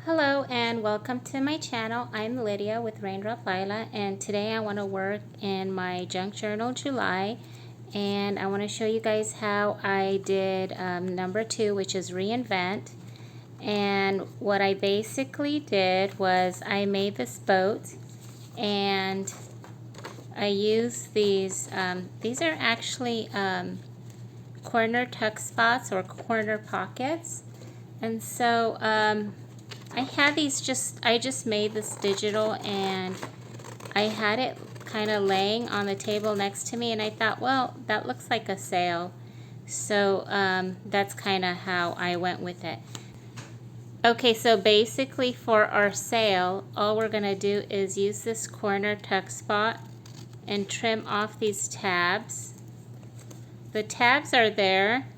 Hello and welcome to my channel. I'm Lydia with Raindrop Lila, and today I want to work in my junk journal July, and I want to show you guys how I did number 2, which is Reinvent. And what I basically did was I made this boat, and I used these are actually corner tuck spots or corner pockets. And so I had these I just made this digital, and I had it kind of laying on the table next to me, and I thought, well, that looks like a sail. So that's kind of how I went with it. Okay, so basically for our sail, all we're going to do is use this corner tuck spot and trim off these tabs. The tabs are there.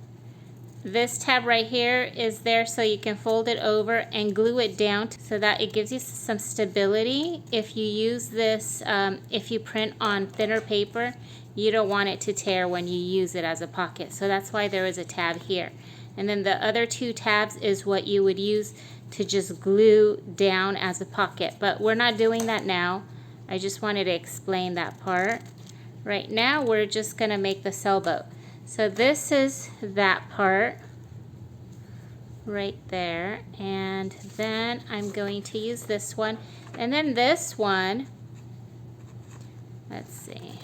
This tab right here is there so you can fold it over and glue it down so that it gives you some stability. If you use this, if you print on thinner paper, you don't want it to tear when you use it as a pocket. So that's why there is a tab here. And then the other 2 tabs is what you would use to just glue down as a pocket. But we're not doing that now. I just wanted to explain that part. Right now we're just going to make the sailboat. So this is that part right there, and then I'm going to use this one, and then this one, let's see.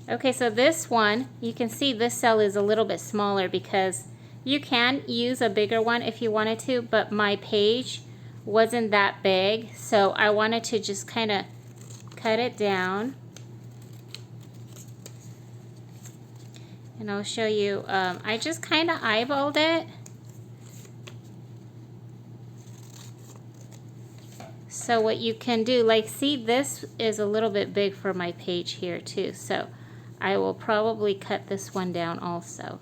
Okay, so this one, you can see this cell is a little bit smaller because you can use a bigger one if you wanted to, but my page wasn't that big, so I wanted to just kind of cut it down, and I'll show you. I just kind of eyeballed it, so what you can do, like, see, this is a little bit big for my page here too, so I will probably cut this one down also.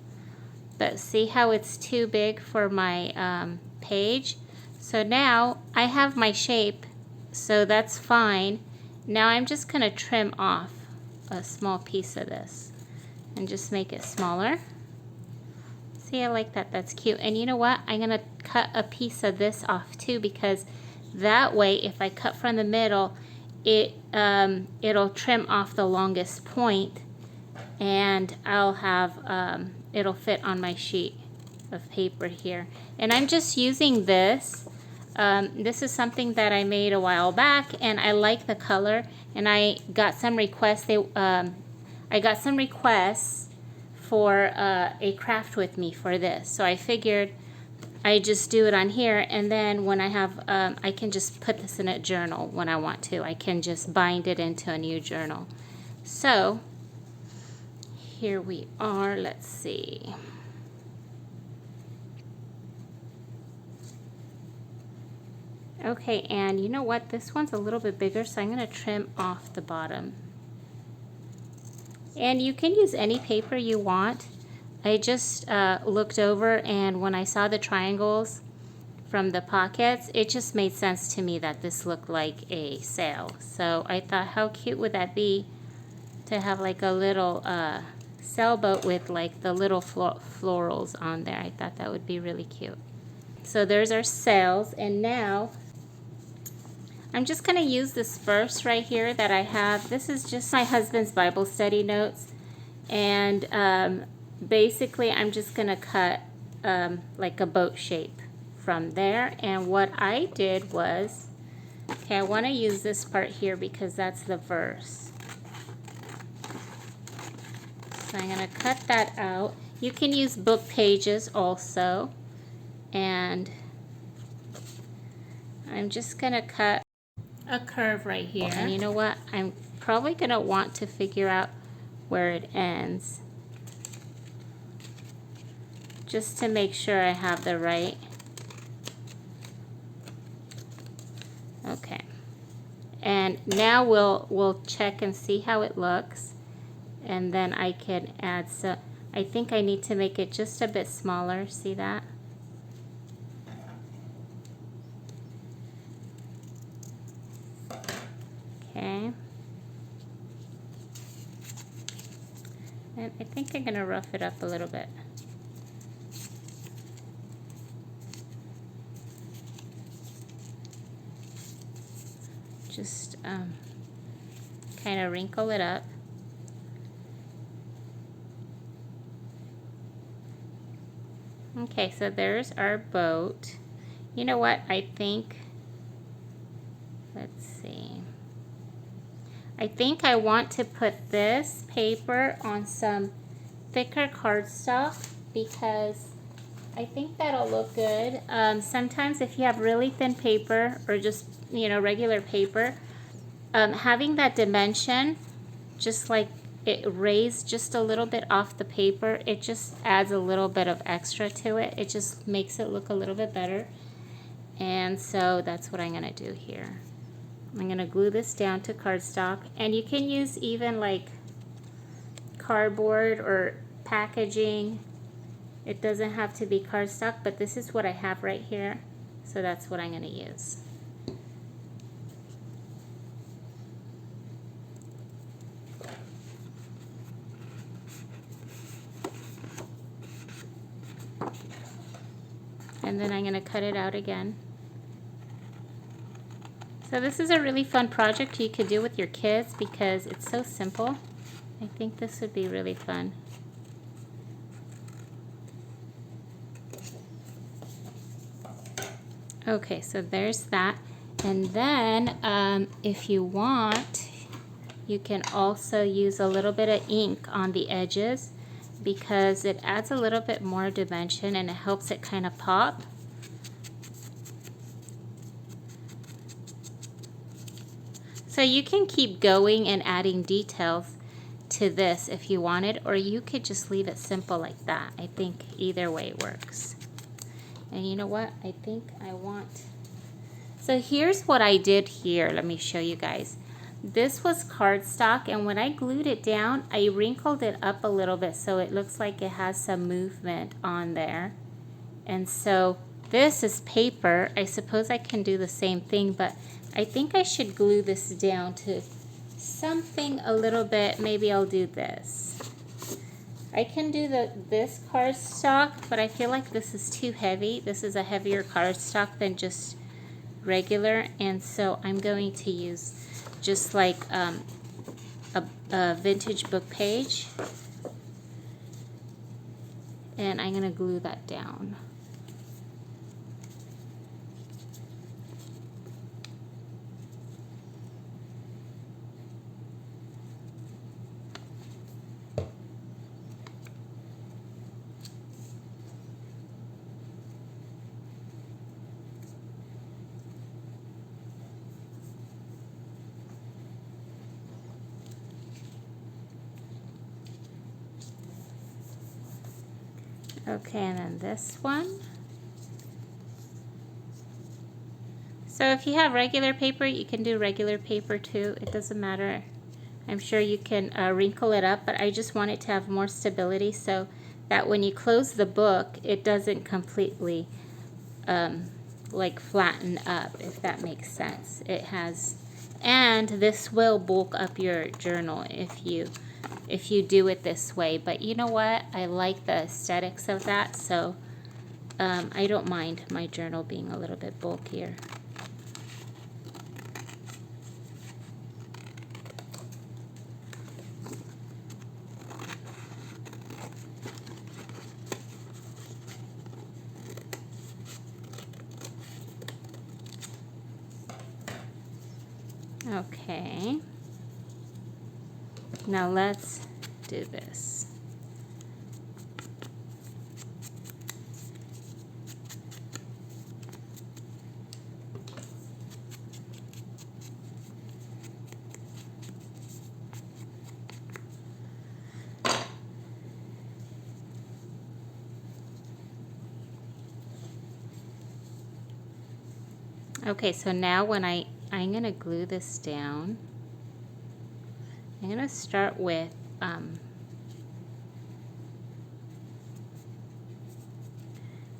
But see how it's too big for my page? So now I have my shape, so that's fine. Now I'm just going to trim off a small piece of this and just make it smaller. See, I like that. That's cute. And you know what? I'm going to cut a piece of this off too, because that way if I cut from the middle, it'll trim off the longest point, and I'll have it'll fit on my sheet of paper here. And I'm just using this. This is something that I made a while back, and I like the color, and I got some requests. I got some requests for a craft with me for this, so I figured I just do it on here, and then when I have, I can just put this in a journal when I want to. I can just bind it into a new journal. So here we are. Let's see. Okay, and you know what? This one's a little bit bigger, so I'm going to trim off the bottom. And you can use any paper you want. I just looked over, and when I saw the triangles from the pockets, it just made sense to me that this looked like a sail. So I thought, how cute would that be to have like a little sailboat with like the little florals on there. I thought that would be really cute. So there's our sails, and now I'm just going to use this verse right here that I have. This is just my husband's Bible study notes, and basically I'm just going to cut like a boat shape from there. And what I did was, okay, I want to use this part here because that's the verse. So I'm going to cut that out. You can use book pages also, and I'm just going to cut a curve right here. And you know what? I'm probably going to want to figure out where it ends, just to make sure I have the right. Okay. And now we'll check and see how it looks, and then I can add some. I think I need to make it just a bit smaller. See that? Okay. And I think I'm going to rough it up a little bit. Just kind of wrinkle it up. Okay, so there's our boat. You know what? I think, let's see. I think I want to put this paper on some thicker cardstock because I think that'll look good. Sometimes if you have really thin paper or just, you know, regular paper, having that dimension, just like it raised just a little bit off the paper, it just adds a little bit of extra to it. It just makes it look a little bit better. And so that's what I'm gonna do here. I'm gonna glue this down to cardstock, and you can use even like cardboard or packaging. It doesn't have to be cardstock, but this is what I have right here, so that's what I'm gonna use. And then I'm gonna cut it out again. So this is a really fun project you could do with your kids because it's so simple. I think this would be really fun. Okay, so there's that. And then if you want, you can also use a little bit of ink on the edges because it adds a little bit more dimension and it helps it kind of pop. So you can keep going and adding details to this if you wanted, or you could just leave it simple like that. I think either way works. And you know what? I think I want... So here's what I did here. Let me show you guys. This was cardstock, and when I glued it down, I wrinkled it up a little bit so it looks like it has some movement on there. And so this is paper. I suppose I can do the same thing, but I think I should glue this down to something a little bit. Maybe I'll do this. I can do this cardstock, but I feel like this is too heavy. This is a heavier cardstock than just regular, and so I'm going to use just like a vintage book page, and I'm going to glue that down. Okay, and then this one. So if you have regular paper, you can do regular paper too. It doesn't matter. I'm sure you can wrinkle it up, but I just want it to have more stability so that when you close the book, it doesn't completely like flatten up, if that makes sense. It has, and this will bulk up your journal if you do it this way. But you know what? I like the aesthetics of that, so I don't mind my journal being a little bit bulkier. Okay. Now let's do this. Okay, so now when I'm going to glue this down, I'm going to start with I'm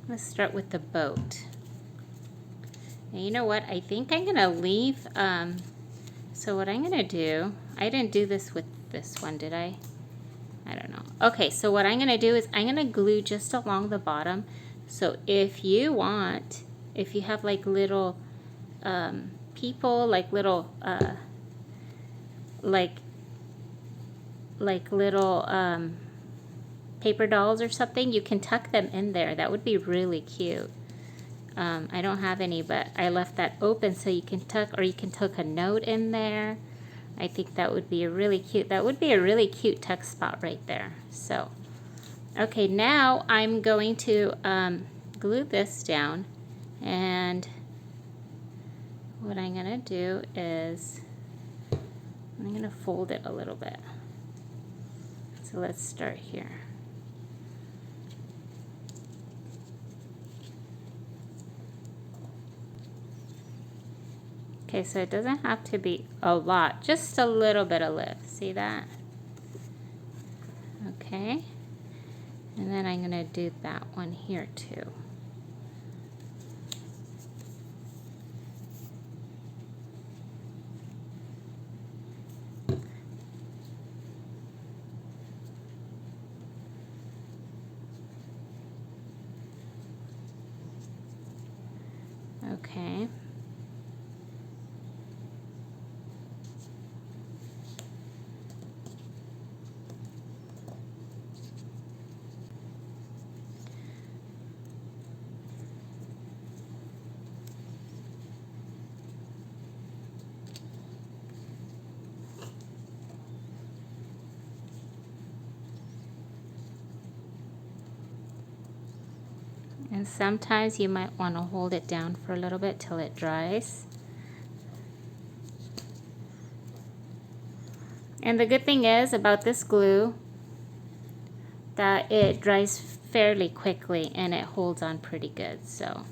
going to start with the boat. And you know what? I think I'm going to leave, so what I'm going to do, I didn't do this with this one, did I? I don't know. Okay, so what I'm going to do is I'm going to glue just along the bottom. So if you want, if you have like little people, like little like little paper dolls or something, you can tuck them in there. That would be really cute. I don't have any, but I left that open so you can tuck, or you can tuck a note in there. I think that would be a really cute, tuck spot right there. So, okay, now I'm going to glue this down, and what I'm gonna do is I'm gonna fold it a little bit. So let's start here. Okay, so it doesn't have to be a lot, just a little bit of lift. See that? Okay. And then I'm gonna do that one here too. Okay. And sometimes you might want to hold it down for a little bit till it dries. And the good thing is about this glue that it dries fairly quickly and it holds on pretty good. So,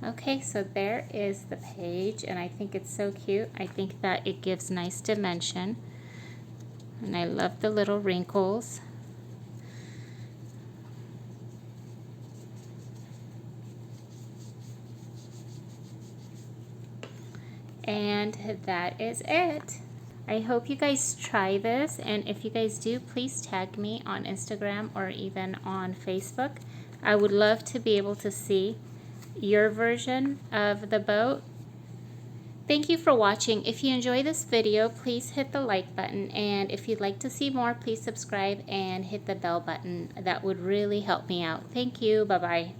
okay, so there is the page, and I think it's so cute. I think that it gives nice dimension, and I love the little wrinkles. And that is it. I hope you guys try this, and if you guys do, please tag me on Instagram or even on Facebook. I would love to be able to see your version of the boat. Thank you for watching. If you enjoy this video, please hit the like button, and if you'd like to see more, please subscribe and hit the bell button. That would really help me out. Thank you. Bye-bye.